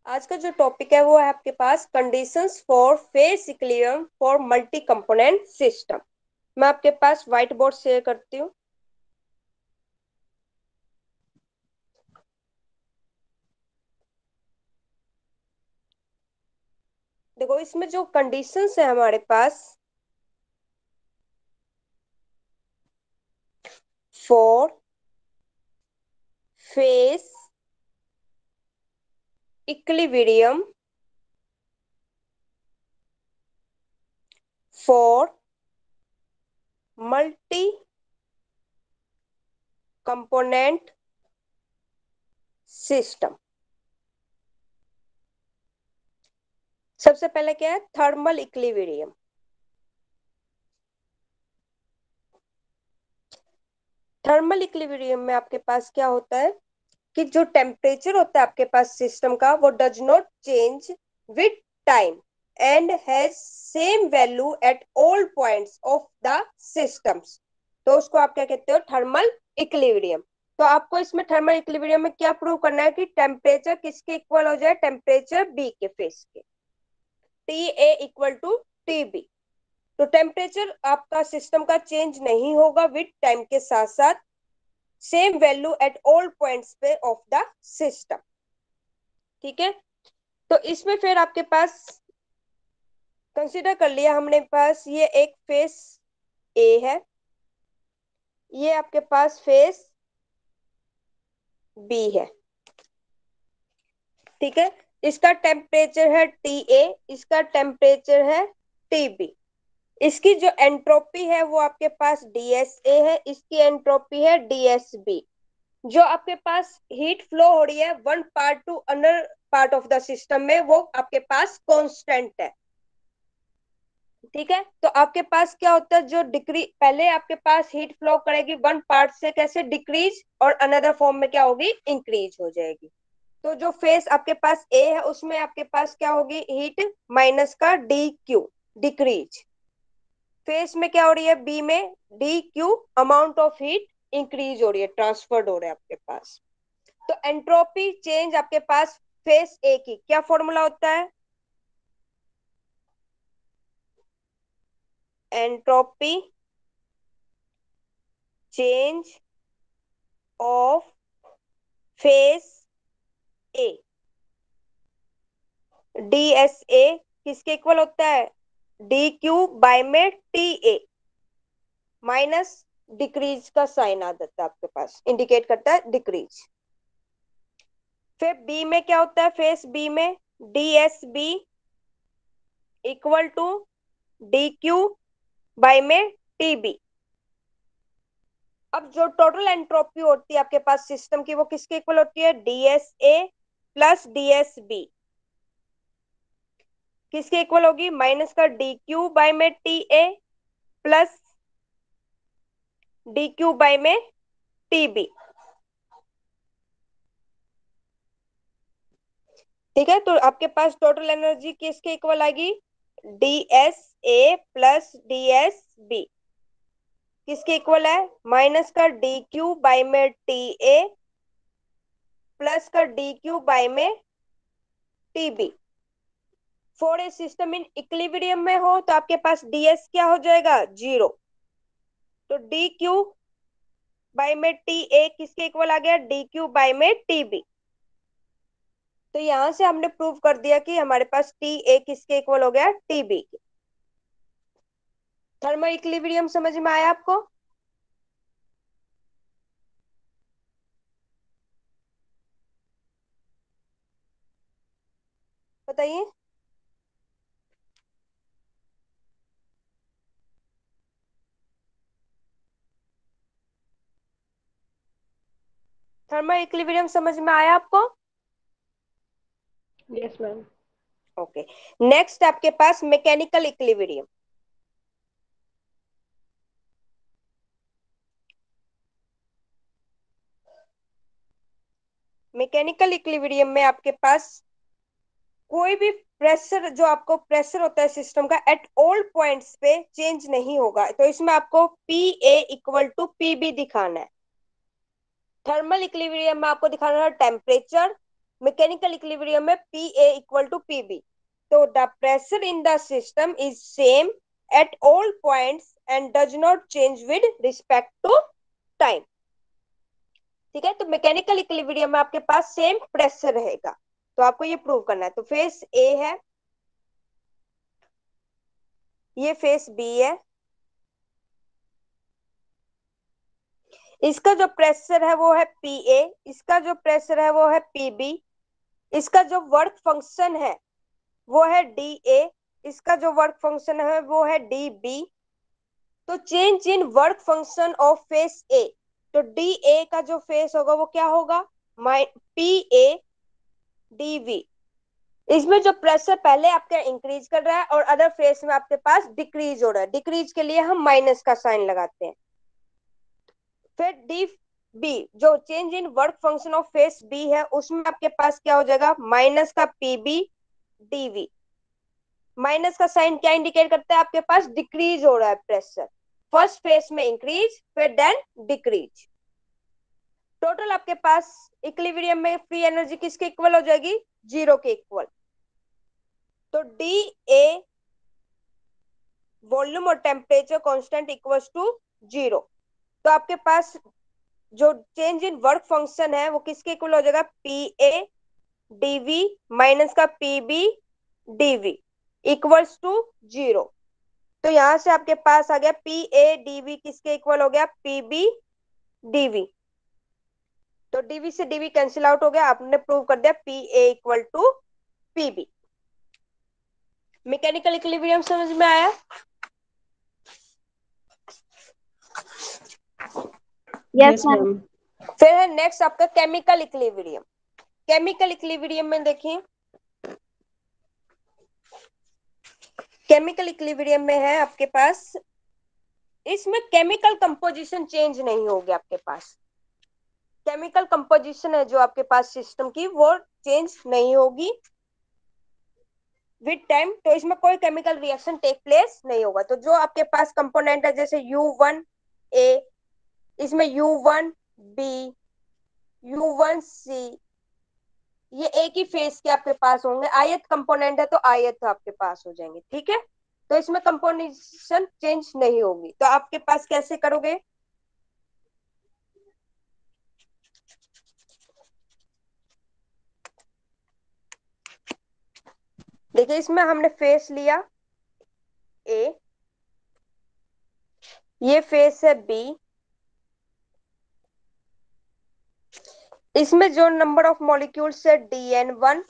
आज का जो टॉपिक है वो है आपके पास conditions for phase equilibrium for multi component system. मैं आपके पास व्हाइट बोर्ड शेयर करती हूँ। देखो इसमें जो कंडीशंस है हमारे पास for phase equilibrium for multi component system. सबसे पहले क्या है? Thermal equilibrium. थर्मल इक्विलिब्रियम में आपके पास क्या होता है कि जो टेम्परेचर होता है आपके पास सिस्टम का वो does not change with time and has same value at all points of the systems. तो उसको आप क्या कहते हो? Thermal equilibrium. तो आपको इसमें थर्मल इक्विलिब्रियम में क्या प्रूव करना है कि टेम्परेचर किसके इक्वल हो जाए? टेम्परेचर बी के फेस के, T A equal to T B. तो टेम्परेचर आपका सिस्टम का चेंज नहीं होगा विथ टाइम के साथ साथ, same value at all points पे ऑफ द सिस्टम। ठीक है, तो इसमें फिर आपके पास कंसीडर कर लिया हमने पास ये एक फेस ए है, ये आपके पास फेस बी है। ठीक है, इसका टेम्परेचर है टी ए, इसका टेम्परेचर है टी बी। इसकी जो एंट्रोपी है वो आपके पास डी एस ए है, इसकी एंट्रोपी है डी एस बी। जो आपके पास हीट फ्लो हो रही है one part two another part of the system में, वो आपके पास कांस्टेंट है। ठीक है, तो आपके पास क्या होता है, जो डिक्री पहले आपके पास हीट फ्लो करेगी वन पार्ट से कैसे डिक्रीज, और अनदर फॉर्म में क्या होगी? इंक्रीज हो जाएगी। तो जो फेस आपके पास ए है उसमें आपके पास क्या होगी? हीट माइनस का डी क्यू, डिक्रीज। फेस में क्या हो रही है? बी में D Q, amount of heat increase हो रही है, ट्रांसफर्ड हो रहा है आपके पास। तो एंट्रोपी चेंज आपके पास फेस ए की क्या फॉर्मूला होता है? Entropy change of phase A, D S ए किसके इक्वल होता है? डी क्यू बाय में टी ए, माइनस डिक्रीज का साइन आ जाता है आपके पास, इंडिकेट करता है डिक्रीज। फिर बी में क्या होता है? फेस बी में D S B equal to D Q by में टी बी। अब जो टोटल एंट्रोपी होती है आपके पास सिस्टम की वो किसके इक्वल होती है? D S A plus D S B किसके इक्वल होगी? माइनस का डी क्यू बाय में T A plus D Q by में टी बी। ठीक है, तो आपके पास टोटल एनर्जी किसके इक्वल आएगी? D S A plus D S B किसके इक्वल है? माइनस का डी क्यू बाय में टी ए प्लस का डी क्यू बाय में T B. For a system in equilibrium में हो तो आपके पास डीएस क्या हो जाएगा? जीरो। तो डी क्यू बाय में टी ए किसके इक्वल आ गया? डी क्यू बाय में टी बी। तो यहां से हमने प्रूव कर दिया कि हमारे पास टी ए किसके इक्वल हो गया? टी बी के। थर्मल इक्विलिब्रियम समझ में आया आपको? बताइए। थर्मल इक्विलिब्रियम समझ में आया आपको? Yes ma'am. ओके, नेक्स्ट आपके पास मैकेनिकल इक्विलिब्रियम। मैकेनिकल इक्विलिब्रियम में आपके पास कोई भी प्रेशर, जो आपको प्रेशर होता है सिस्टम का एट ऑल पॉइंट्स पे चेंज नहीं होगा। तो इसमें आपको P A equal to P B दिखाना है। थर्मल इक्विलिब्रियम में आपको दिखाना है टेम्परेचर, मैकेनिकल इक्विलिब्रियम में PA इक्वल टू PB। तो the pressure in the system is same at all points and does not change with respect to time. ठीक है, तो मैकेनिकल इक्विलिब्रियम में आपके पास सेम प्रेशर रहेगा, तो आपको ये प्रूव करना है। तो फेस ए है, ये फेस बी है, इसका जो प्रेशर है वो है PA, इसका जो प्रेशर है वो है PB, इसका जो वर्क फंक्शन है वो है DA, इसका जो वर्क फंक्शन है वो है DB। तो change in work function of phase A, तो DA का जो फेस होगा वो क्या होगा, PA DV। इसमें जो प्रेशर पहले आपका इंक्रीज कर रहा है और अदर फेस में आपके पास डिक्रीज हो रहा है, डिक्रीज के लिए हम माइनस का साइन लगाते हैं। फिर डी बी, जो change in work function of phase B है, उसमें आपके पास क्या हो जाएगा, माइनस का PB DV। माइनस का साइन क्या इंडिकेट करता है, आपके पास डिक्रीज हो रहा है प्रेशर, फर्स्ट फेस में इंक्रीज फिर देन डिक्रीज। टोटल आपके पास इक्विलिब्रियम में फ्री एनर्जी किसके इक्वल हो जाएगी, 0 के इक्वल। तो DA वॉल्यूम और टेम्परेचर कांस्टेंट इक्वल्स टू 0। तो आपके पास जो चेंज इन वर्क फंक्शन है वो किसके इक्वल हो जाएगा, PA DV माइनस का PB DV इक्वल्स टू 0। तो यहां से आपके पास आ गया PA DV किसके इक्वल हो गया, PB DV। तो DV से DV कैंसिल आउट हो गया, आपने प्रूव कर दिया PA equal to PB। Mechanical equilibrium समझ में आया। Yes ma'am. फिर है नेक्स्ट आपका केमिकल इक्विलिब्रियम। केमिकल इक्विलिब्रियम में देखिए, केमिकल इक्विलिब्रियम में है आपके पास, इसमें केमिकल कंपोजिशन चेंज नहीं होगी, आपके पास केमिकल कंपोजिशन है जो आपके पास सिस्टम की वो चेंज नहीं होगी विद टाइम। तो इसमें कोई केमिकल रिएक्शन टेक प्लेस नहीं होगा। तो जो आपके पास कंपोनेंट है जैसे U1A, इसमें U1B U1C, ये एक ही फेस के आपके पास होंगे, आयत कंपोनेंट है तो आयत आपके पास हो जाएंगे। ठीक है, तो इसमें कंपोजिशन चेंज नहीं होगी। तो आपके पास कैसे करोगे, देखिए इसमें हमने फेस लिया A, ये फेस है B, इसमें जो नंबर ऑफ मॉलिक्यूल्स है DN1,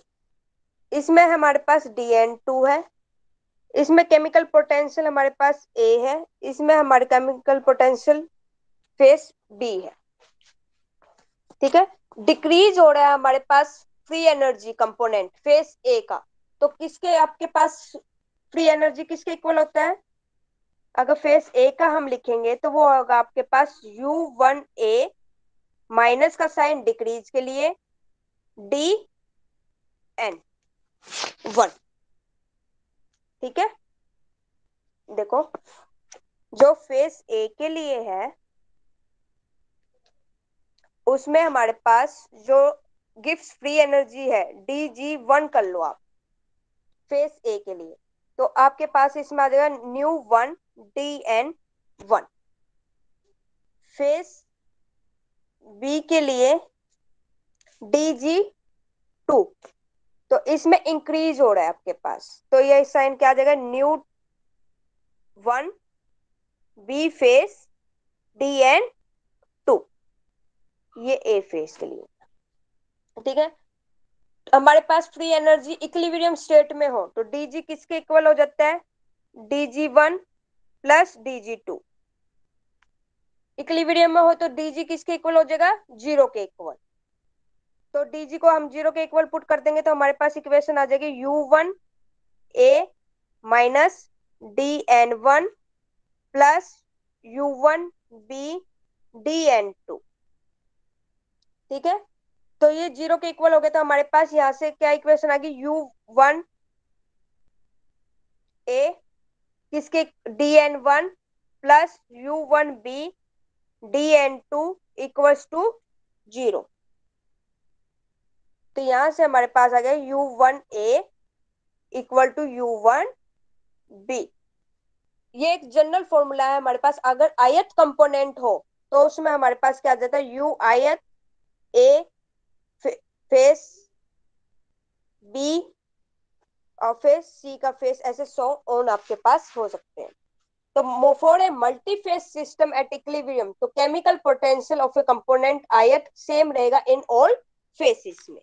इसमें हमारे पास DN2 है, इसमें केमिकल पोटेंशियल हमारे पास A है, इसमें हमारे केमिकल पोटेंशियल फेस B है। ठीक है, डिक्रीज हो रहा है हमारे पास free energy component phase A का। तो किसके आपके पास फ्री एनर्जी किसके इक्वल होता है, अगर फेस A का हम लिखेंगे तो वो होगा आपके पास U1A माइनस का साइन डिक्रीज के लिए DN1। ठीक है, देखो जो फेस A के लिए है उसमें हमारे पास जो गिव्स फ्री एनर्जी है DG1 कर लो आप फेस A के लिए, तो आपके पास इसमें आ जाएगा न्यू1 DN1। फेस B के लिए DG2, तो इसमें इंक्रीज हो रहा है आपके पास, तो ये साइन क्या आ जाएगा, न्यू1 B फेस DN2, ये A फेस के लिए। ठीक है, हमारे पास फ्री एनर्जी इक्विलिब्रियम स्टेट में हो तो DG किसके इक्वल हो जाता है, DG1 प्लस DG2। इक्विलिब्रियम में हो तो DG किसके इक्वल हो जाएगा, 0 के इक्वल। तो DG को हम 0 के इक्वल पुट कर देंगे तो हमारे पास इक्वेशन आ जाएगी U1A minus DN1 plus U1B DN2। ठीक है, तो ये 0 के इक्वल हो गया, तो हमारे पास यहां से क्या इक्वेशन आ गई, U1A किसके DN1 plus U1B DN2 equals to 0। तो यहां से हमारे पास आ गया U1A इक्वल टू U1B। ये एक जनरल फॉर्मूला है हमारे पास। अगर आयत कंपोनेंट हो तो उसमें हमारे पास क्या आ जाता है, U ith, A phase, B और फेस, C का फेस, ऐसे 100 ऑन आपके पास हो सकते हैं। तो for a multi phase system at equilibrium, तो chemical potential of a component ith same रहेगा इन ऑल फेसेस में।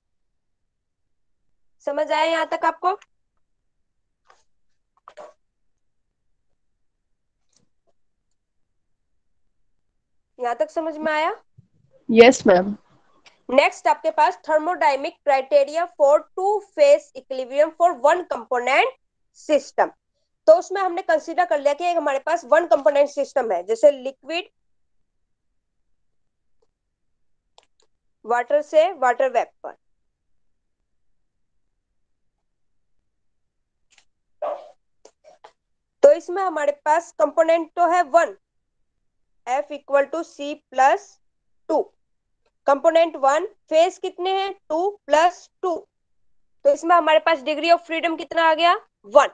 समझ आया यहां तक आपको? यहां तक समझ में आया? Yes ma'am. नेक्स्ट आपके पास thermodynamic criteria for two phase equilibrium for one component system. तो उसमें हमने कंसीडर कर लिया कि हमारे पास वन कंपोनेंट सिस्टम है, जैसे लिक्विड, वाटर से वाटर वेपर। तो इसमें हमारे पास कंपोनेंट तो है one, F equal to C plus two. Component one, phase कितने हैं, 2 प्लस 2। तो इसमें हमारे पास डिग्री ऑफ फ्रीडम कितना आ गया, 1।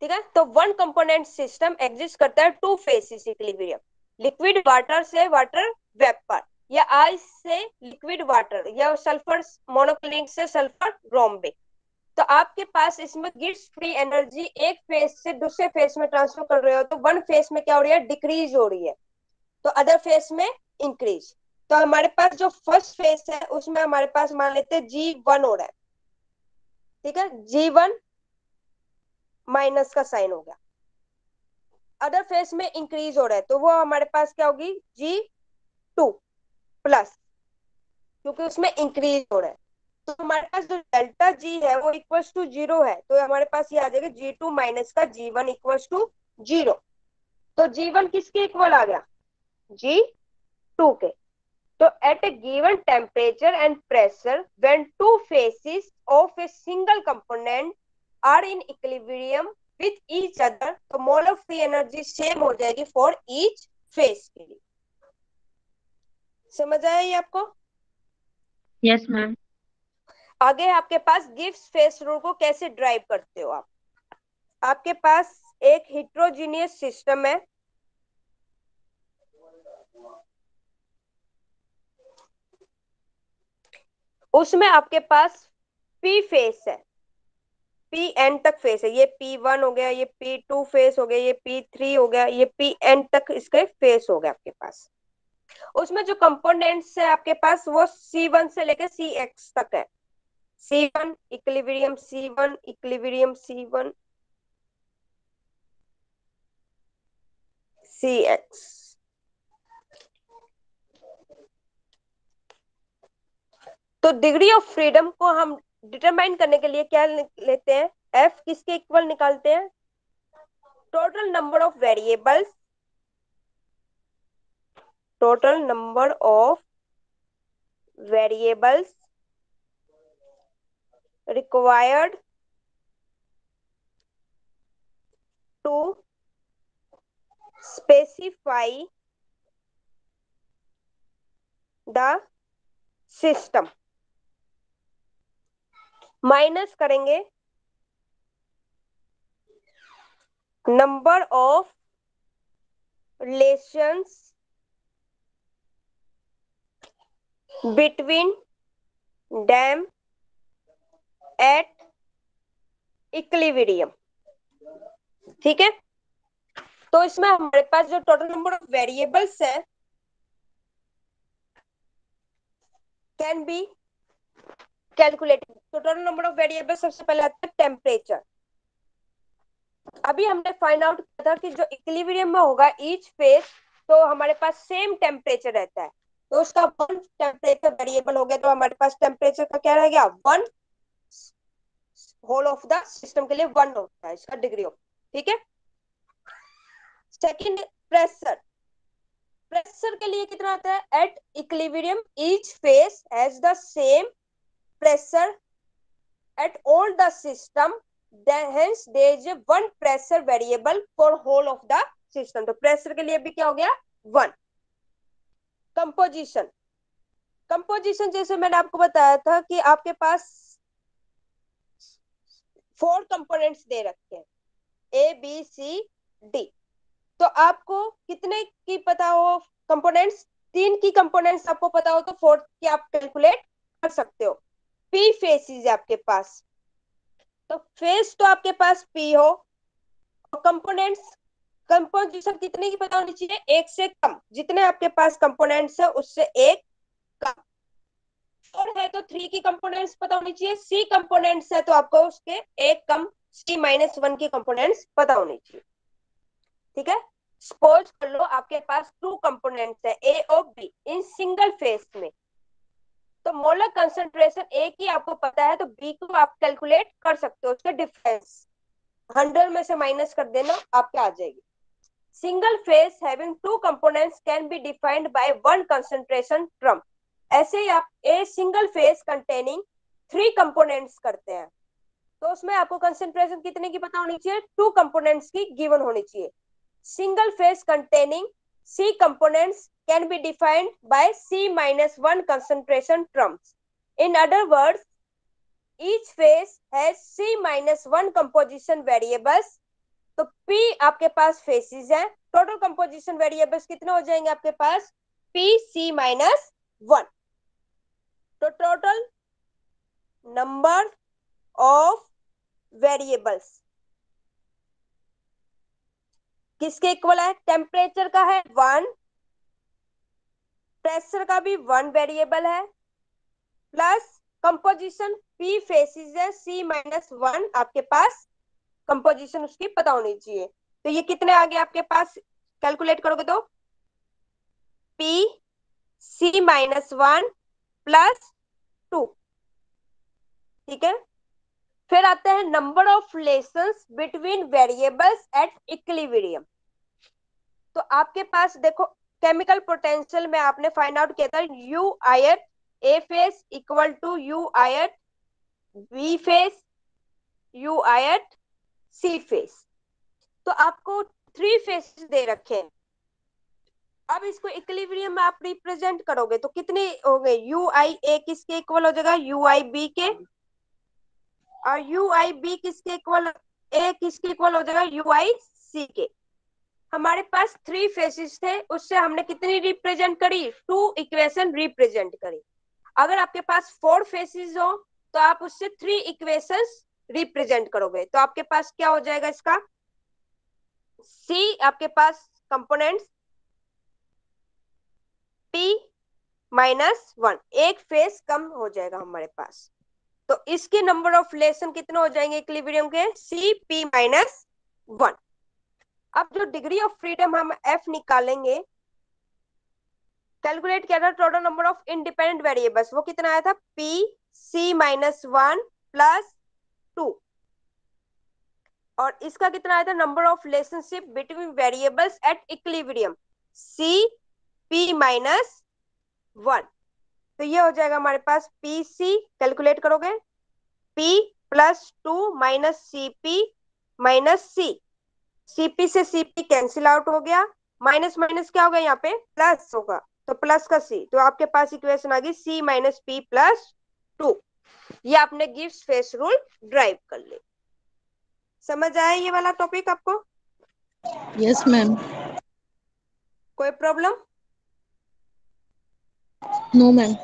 ठीक है, तो वन कंपोनेंट सिस्टम एग्जिस्ट करता है two phases equilibrium. Liquid water से वाटर वेपर, या आइस से लिक्विड वाटर, या सल्फर मोनोक्लिनिक से सल्फर ब्रोम्बिक। तो आपके पास इसमें गिट्स फ्री एनर्जी एक फेस से दूसरे फेस में ट्रांसफर कर रहे हो, तो वन फेस में क्या हो रही है, डिक्रीज हो रही है, तो अदर फेस में इंक्रीज। तो हमारे पास जो फर्स्ट फेस है उसमें हमारे पास मान लेते हैं G1 हो रहा है। ठीक है, G1 माइनस का साइन हो गया। अदर फेस में इंक्रीज हो रहा है, तो वो हमारे पास क्या होगी, G2 प्लस, क्योंकि उसमें इंक्रीज हो रहा है। तो हमारे पास जो डेल्टा G है वो इक्वल्स टू 0 है, तो हमारे पास ये आ जाएगा G2 माइनस का G1 इक्वल्स टू 0। तो G1 किसके इक्वल आ गया, G2 के। तो at a given temperature and pressure, when two faces of a single component are in equilibrium with each other, तो mole of free energy same हो जाएगी for each face के लिए। समझ आया ये आपको? Yes ma'am. आगे आपके पास गिब्स फेस रूल को कैसे ड्राइव करते हो आप। आपके पास एक हिट्रोजीनियस सिस्टम है, उसमें आपके पास पी फेस है, पी एन तक फेस है। ये P1 हो गया, ये P2 फेस हो गया, ये P3 हो गया, ये Pn तक इसके फेस हो गया आपके पास। उसमें जो कंपोनेंट्स है आपके पास वो C1 से लेकर Cx तक है। C1 equilibrium, C1 equilibrium, C1 Cx। तो डिग्री ऑफ फ्रीडम को हम डिटरमाइन करने के लिए क्या लेते हैं, F किसके इक्वल निकालते हैं, total number of variables, total number of variables required to specify the system, minus करेंगे number of relations between them at equilibrium. ठीक है, तो इसमें हमारे पास जो टोटल नंबर ऑफ वेरिएबल्स है कैन बी कैलकुलेटेड। तो टोटल नंबर ऑफ वेरिएबल्स सबसे पहले आता है टेम्परेचर। अभी हमने फाइंड आउट किया था कि जो इक्विलिब्रियम में होगा ईच फेज, तो हमारे पास सेम टेम्परेचर रहता है, तो उसका वन टेम्परेचर वेरिएबल हो गया, तो हमारे पास टेम्परेचर का क्या रह गया, one. Whole of the system के लिए वन होता है इसका डिग्री ऑफ। ठीक है, सेकंड प्रेशर। प्रेशर के लिए कितना आता है, at equilibrium each phase has the same pressure at all the system, then hence there is a one pressure variable for whole of the system। तो प्रेशर के लिए भी क्या हो गया, वन। कंपोजिशन, कंपोजिशन जैसे मैंने आपको बताया था कि आपके पास 4 कंपोनेंट्स दे रखे हैं, ए बी सी डी। तो आपको कितने की पता हो कंपोनेंट्स? 3 की कंपोनेंट्स आपको पता हो तो 4th की आप कैलकुलेट कर सकते हो। पी फेसिस है आपके पास, तो फेस तो आपके पास पी हो, और कंपोनेंट्स कंपोजिशन कितने की पता होनी चाहिए? एक से कम। जितने आपके पास कंपोनेंट्स है उससे एक कम। 4 है तो 3 की कंपोनेंट्स पता होनी चाहिए। सी कंपोनेंट्स है तो आपको उसके एक कम, C-1 की कंपोनेंट्स पता होनी चाहिए। ठीक है, सपोज कर लो आपके पास 2 कंपोनेंट्स है ए और बी इन सिंगल फेस में, तो मोलर कंसंट्रेशन ए की आपको पता है, तो बी को आप कैलकुलेट कर सकते हो। उसका डिफरेंस 100 में से माइनस कर देना, आपके आ जाएगी। Single phase having 2 components can be defined by 1 concentration term. ऐसे ही आप a single phase containing 3 components करते हैं, तो उसमें आपको कंसंट्रेशन कितने की पता होनी चाहिए? 2 कंपोनेंट्स की गिवन होनी चाहिए। Single phase containing C components can be defined by C-1 concentration terms. In other words, each phase has C-1 composition variables. तो P आपके पास phases है, total composition variables कितने हो जाएंगे आपके पास? P C-1। तो total number of variables किसके equal है? टेम्परेचर का है 1, प्रेशर का भी 1 वेरिएबल है, प्लस कंपोजिशन पी फेसिस है C-1 आपके पास कंपोजिशन उसकी पता होनी चाहिए। तो ये कितने आ गए आपके पास? कैलकुलेट करोगे तो पी C-1 प्लस 2। ठीक है, फिर आता है number of relations between variables eight equilibrium. तो आपके पास देखो, केमिकल पोटेंशियल में आपने फाइंड आउट किया था यू आयत ए फेस इक्वल टू यू आयत बी फेस यू आयत सी फेस। तो आपको 3 फेसेस दे रखे हैं। अब इसको इक्विलिब्रियम में आप रिप्रेजेंट करोगे तो कितने हो गए? यू आई ए किसके इक्वल हो जाएगा? यू आई बी के। और यू आई बी किसके इक्वल? ए किसके इक्वल हो जाएगा? यू आई सी के। हमारे पास 3 फेसेस थे, उससे हमने कितनी रिप्रेजेंट करी? 2 इक्वेशन रिप्रेजेंट करी। अगर आपके पास 4 फेसेस हो तो आप उससे 3 इक्वेशंस रिप्रेजेंट करोगे, तो आपके पास क्या हो जाएगा? इसका सी आपके पास कंपोनेंट्स P-1, एक फेस कम हो जाएगा हमारे पास। तो इसके नंबर ऑफ रिलेशन कितने हो जाएंगे इक्विलिब्रियम के? CP-1। अब जो डिग्री ऑफ फ्रीडम हम F निकालेंगे, कैलकुलेट किया था total number of independent variables, वो कितना आया था? PC-1 plus 2। और इसका कितना आया था? Number of relationship between variables at equilibrium, CP-1। तो ये हो जाएगा हमारे पास PC, कैलकुलेट करोगे P plus 2 minus CP minus C। CP से CP कैंसिल आउट हो गया, माइनस माइनस क्या होगा? यहाँ पे प्लस होगा, तो प्लस का C। तो आपके पास इक्वेशन आ गई C-P प्लस 2। ये आपने गिब्स फेस रूल ड्राइव कर ले। समझ आया ये वाला टॉपिक आपको? Yes ma'am. कोई प्रॉब्लम? No ma'am.